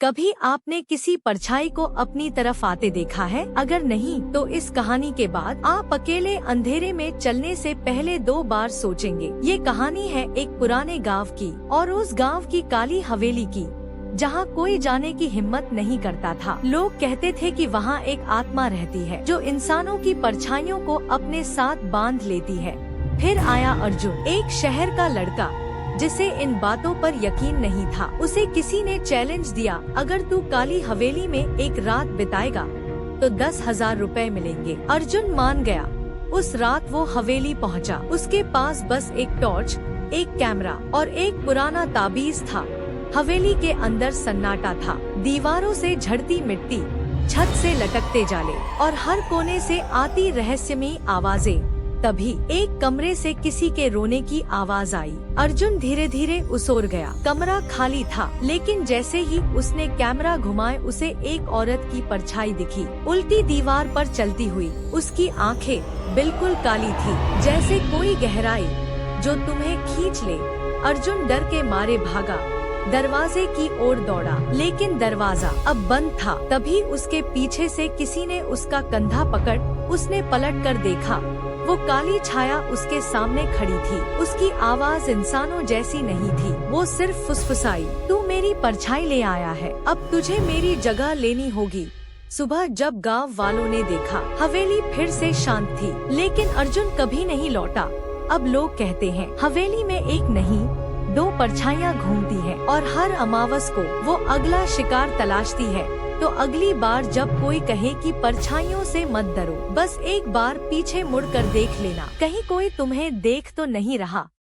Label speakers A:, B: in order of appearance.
A: कभी आपने किसी परछाई को अपनी तरफ आते देखा है? अगर नहीं तो इस कहानी के बाद आप अकेले अंधेरे में चलने से पहले 2 बार सोचेंगे। ये कहानी है एक पुराने गांव की और उस गांव की काली हवेली की, जहाँ कोई जाने की हिम्मत नहीं करता था। लोग कहते थे कि वहाँ एक आत्मा रहती है जो इंसानों की परछाइयों को अपने साथ बांध लेती है। फिर आया अर्जुन, एक शहर का लड़का जिसे इन बातों पर यकीन नहीं था। उसे किसी ने चैलेंज दिया, अगर तू काली हवेली में एक रात बिताएगा तो 10,000 रुपए मिलेंगे। अर्जुन मान गया। उस रात वो हवेली पहुंचा। उसके पास बस एक टॉर्च, एक कैमरा और एक पुराना ताबीज था। हवेली के अंदर सन्नाटा था। दीवारों से झड़ती मिट्टी, छत से लटकते जाले और हर कोने से आती रहस्यमयी आवाजें। तभी एक कमरे से किसी के रोने की आवाज आई। अर्जुन धीरे धीरे उसोर गया। कमरा खाली था, लेकिन जैसे ही उसने कैमरा घुमाए उसे एक औरत की परछाई दिखी, उल्टी दीवार पर चलती हुई। उसकी आंखें बिल्कुल काली थी, जैसे कोई गहराई जो तुम्हें खींच ले। अर्जुन डर के मारे भागा, दरवाजे की ओर दौड़ा, लेकिन दरवाजा अब बंद था। तभी उसके पीछे से किसी ने उसका कंधा पकड़, उसने पलट कर देखा। वो काली छाया उसके सामने खड़ी थी। उसकी आवाज इंसानों जैसी नहीं थी। वो सिर्फ फुसफुसाई, तू मेरी परछाई ले आया है, अब तुझे मेरी जगह लेनी होगी। सुबह जब गांव वालों ने देखा, हवेली फिर से शांत थी, लेकिन अर्जुन कभी नहीं लौटा। अब लोग कहते हैं हवेली में एक नहीं 2 परछाइयाँ घूमती हैं और हर अमावस को वो अगला शिकार तलाशती है। तो अगली बार जब कोई कहे कि परछाइयों से मत डरो, बस एक बार पीछे मुड़कर देख लेना, कहीं कोई तुम्हें देख तो नहीं रहा।